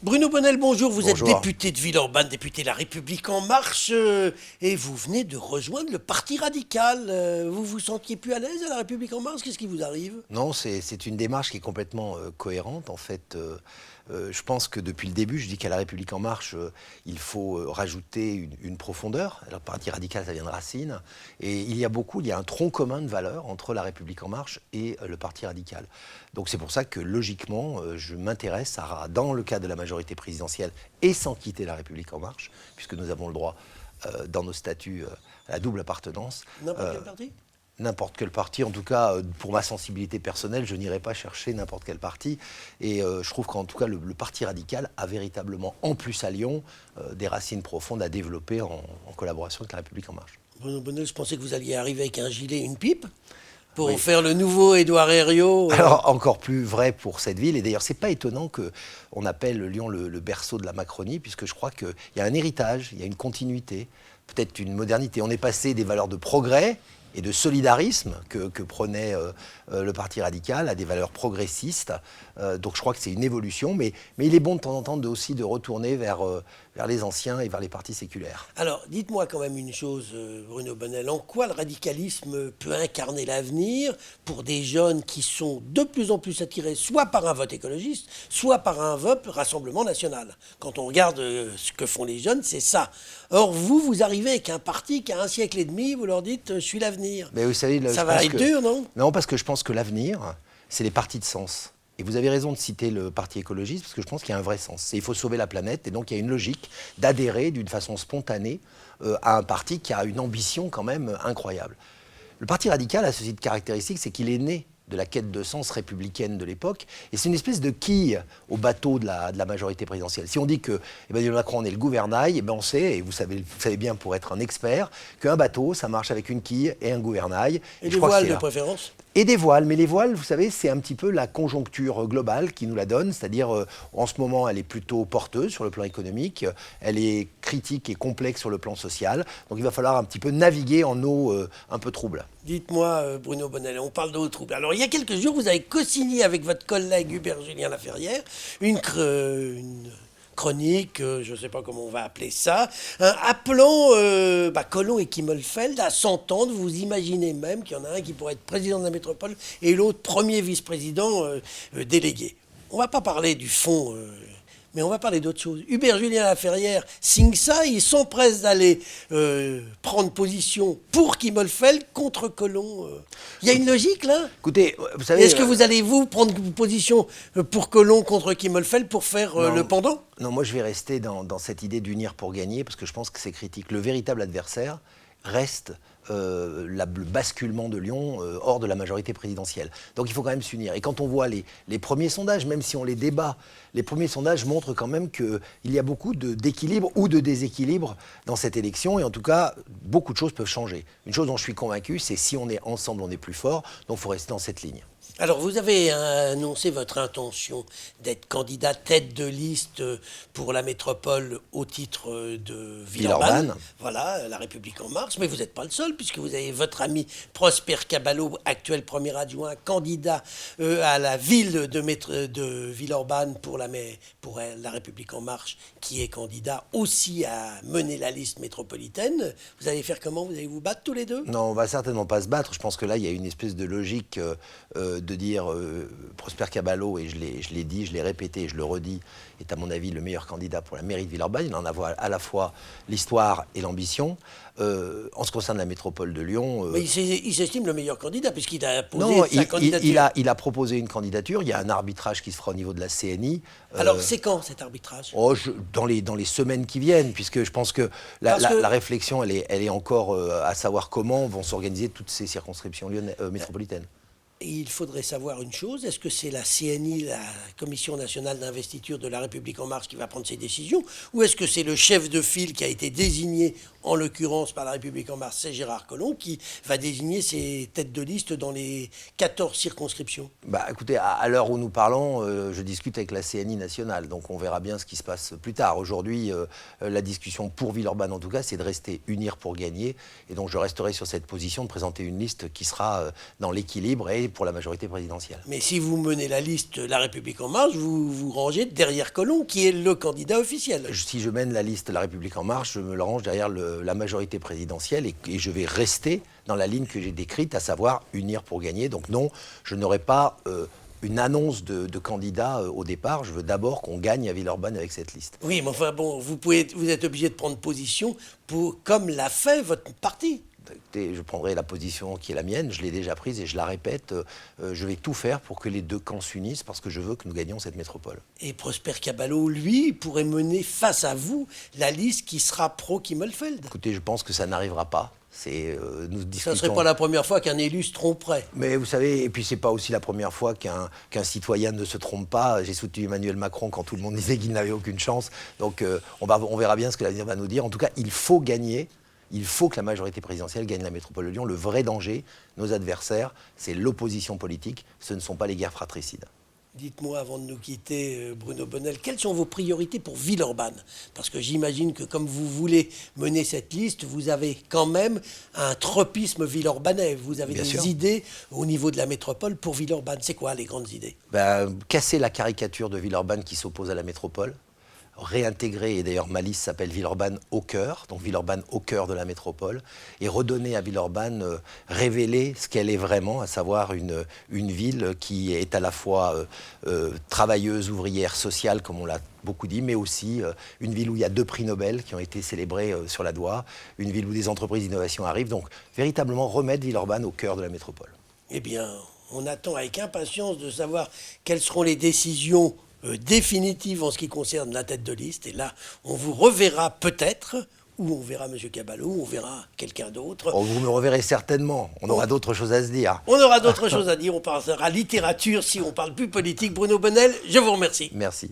Bruno Bonnel, bonjour. Vous êtes Bonjour. député de Villeurbanne, député La République En Marche, et vous venez de rejoindre le Parti radical. Vous vous sentiez plus à l'aise à La République En Marche? Qu'est-ce qui vous arrive? Non, c'est une démarche qui est complètement cohérente. En fait, je pense que depuis le début, je dis qu'à La République En Marche, il faut rajouter une profondeur. Alors, le Parti radical, ça vient de Racine. Et il y a un tronc commun de valeurs entre La République En Marche et le Parti radical. Donc c'est pour ça que, logiquement, je m'intéresse dans le cadre de la majorité présidentielle et sans quitter La République En Marche, puisque nous avons le droit, dans nos statuts, à la double appartenance. N'importe quel parti? N'importe quel parti, en tout cas, pour ma sensibilité personnelle, je n'irai pas chercher n'importe quel parti. Et je trouve qu'en tout cas, le Parti radical a véritablement, en plus à Lyon, des racines profondes à développer en collaboration avec La République En Marche. Bruno Bonnel, je pensais que vous alliez arriver avec un gilet et une pipe pour Oui. faire le nouveau Édouard Herriot. Alors, encore plus vrai pour cette ville. Et d'ailleurs, c'est pas étonnant qu'on appelle Lyon le berceau de la Macronie, puisque je crois qu'il y a un héritage, il y a une continuité, peut-être une modernité. On est passé des valeurs de progrès et de solidarisme que prenait le Parti radical à des valeurs progressistes. Donc je crois que c'est une évolution, mais il est bon de temps en temps aussi de retourner vers les anciens et vers les partis séculaires. Alors, dites-moi quand même une chose, Bruno Bonnel. En quoi le radicalisme peut incarner l'avenir pour des jeunes qui sont de plus en plus attirés soit par un vote écologiste, soit par un vote Rassemblement national? Quand on regarde ce que font les jeunes, c'est ça. Or, vous arrivez avec un parti qui a un siècle et demi, vous leur dites « je suis l'avenir ». Mais vous savez, Ça va être dur, non? Non, parce que je pense que l'avenir, c'est les partis de sens. Et vous avez raison de citer le Parti écologiste, parce que je pense qu'il y a un vrai sens. Il faut sauver la planète, et donc il y a une logique d'adhérer d'une façon spontanée à un parti qui a une ambition quand même incroyable. Le Parti radical a ceci de caractéristique, c'est qu'il est né de la quête de sens républicaine de l'époque, et c'est une espèce de quille au bateau de la majorité présidentielle. Si on dit que Emmanuel Macron en est le gouvernail, eh ben on sait, et vous savez bien pour être un expert, qu'un bateau, ça marche avec une quille et un gouvernail. Et des voiles de préférence? Et des voiles, mais les voiles, vous savez, c'est un petit peu la conjoncture globale qui nous la donne, c'est-à-dire en ce moment, elle est plutôt porteuse sur le plan économique, elle est critique et complexe sur le plan social, donc il va falloir un petit peu naviguer en eau un peu trouble. Dites-moi, Bruno Bonnel, on parle d'eau trouble. Alors, il y a quelques jours, vous avez co-signé avec votre collègue Hubert-Julien Laferrière une chronique, je ne sais pas comment on va appeler ça, appelant Collomb et Kimmelfeld à s'entendre. Vous imaginez même qu'il y en a un qui pourrait être président de la métropole et l'autre premier vice-président délégué. On ne va pas parler du fond, mais on va parler d'autre chose. Hubert-Julien Laferrière signe ça, ils s'empressent d'aller prendre position pour Kimmelfeld contre Collomb. Il y a une logique là? Écoutez, vous savez... Est-ce que vous allez prendre position pour Collomb contre Kimmelfeld pour faire le pendant? Non, moi je vais rester dans cette idée d'unir pour gagner, parce que je pense que c'est critique. Le véritable adversaire reste le basculement de Lyon hors de la majorité présidentielle. Donc il faut quand même s'unir. Et quand on voit les premiers sondages, même si on les débat, les premiers sondages montrent quand même qu'il y a beaucoup d'équilibre ou de déséquilibre dans cette élection. Et en tout cas, beaucoup de choses peuvent changer. Une chose dont je suis convaincu, c'est si on est ensemble, on est plus fort. Donc il faut rester dans cette ligne. Alors, vous avez annoncé votre intention d'être candidat tête de liste pour la métropole au titre de Villeurbanne. Voilà, La République En Marche. Mais vous n'êtes pas le seul, puisque vous avez votre ami Prosper Caballo, actuel premier adjoint, candidat à la ville de Villeurbanne pour la République En Marche, qui est candidat aussi à mener la liste métropolitaine. Vous allez faire comment? Vous allez vous battre tous les deux? Non, on va certainement pas se battre. Je pense que là, il y a une espèce de logique de dire Prosper Caballo, et je l'ai dit, je l'ai répété, je le redis, est à mon avis le meilleur candidat pour la mairie de Villeurbanne. Il en a à la fois l'histoire et l'ambition. En ce qui concerne la métropole de Lyon... Mais il s'estime le meilleur candidat, puisqu'il a posé sa candidature. Il a proposé une candidature. Il y a un arbitrage qui se fera au niveau de la CNI. Alors, c'est quand cet arbitrage? Dans les semaines qui viennent, puisque je pense que la réflexion, elle est encore à savoir comment vont s'organiser toutes ces circonscriptions métropolitaines. Il faudrait savoir une chose, est-ce que c'est la CNI, la Commission nationale d'investiture de La République En Marche, qui va prendre ces décisions, ou est-ce que c'est le chef de file qui a été désigné, en l'occurrence par La République En Marche, c'est Gérard Collomb, qui va désigner ses têtes de liste dans les 14 circonscriptions? Écoutez, à l'heure où nous parlons, je discute avec la CNI nationale, donc on verra bien ce qui se passe plus tard. Aujourd'hui, la discussion pour Villeurbanne, en tout cas, c'est de rester unir pour gagner, et donc je resterai sur cette position de présenter une liste qui sera dans l'équilibre et pour la majorité présidentielle. Mais si vous menez la liste La République En Marche, vous vous rangez derrière Collomb, qui est le candidat officiel. Si je mène la liste La République En Marche, je me le range derrière la majorité présidentielle et je vais rester dans la ligne que j'ai décrite, à savoir unir pour gagner. Donc non, je n'aurai pas une annonce de candidat au départ. Je veux d'abord qu'on gagne à Villeurbanne avec cette liste. Oui, mais enfin bon, vous êtes obligé de prendre position comme l'a fait votre parti. Écoutez, je prendrai la position qui est la mienne, je l'ai déjà prise et je la répète, je vais tout faire pour que les deux camps s'unissent parce que je veux que nous gagnions cette métropole. Et Prosper Caballo, lui, pourrait mener face à vous la liste qui sera pro-Kimmelfeld. Écoutez, je pense que ça n'arrivera pas. Nous discutons... Ça ne serait pas la première fois qu'un élu se tromperait. Mais vous savez, et puis c'est pas aussi la première fois qu'un citoyen ne se trompe pas. J'ai soutenu Emmanuel Macron quand tout le monde disait qu'il n'avait aucune chance. Donc on verra bien ce que l'avenir va nous dire. En tout cas, il faut gagner. Il faut que la majorité présidentielle gagne la métropole de Lyon. Le vrai danger, nos adversaires, c'est l'opposition politique. Ce ne sont pas les guerres fratricides. Dites-moi, avant de nous quitter, Bruno Bonnell, quelles sont vos priorités pour Villeurbanne? Parce que j'imagine que comme vous voulez mener cette liste, vous avez quand même un tropisme villeurbanais. Vous avez des idées au niveau de la métropole pour Villeurbanne. C'est quoi les grandes idées? Casser la caricature de Villeurbanne qui s'oppose à la métropole. Réintégrer, et d'ailleurs ma liste s'appelle Villeurbanne au cœur, donc Villeurbanne au cœur de la métropole, et redonner à Villeurbanne, révéler ce qu'elle est vraiment, à savoir une ville qui est à la fois travailleuse, ouvrière, sociale, comme on l'a beaucoup dit, mais aussi une ville où il y a 2 prix Nobel qui ont été célébrés sur la Doua, une ville où des entreprises d'innovation arrivent, donc véritablement remettre Villeurbanne au cœur de la métropole. Eh bien, on attend avec impatience de savoir quelles seront les décisions définitive en ce qui concerne la tête de liste. Et là, on vous reverra peut-être, ou on verra M. Caballo, ou on verra quelqu'un d'autre. Oh, vous me reverrez certainement. On aura d'autres choses à se dire. On aura d'autres choses à dire. On parlera littérature si on parle plus politique. Bruno Bonnell, je vous remercie. Merci.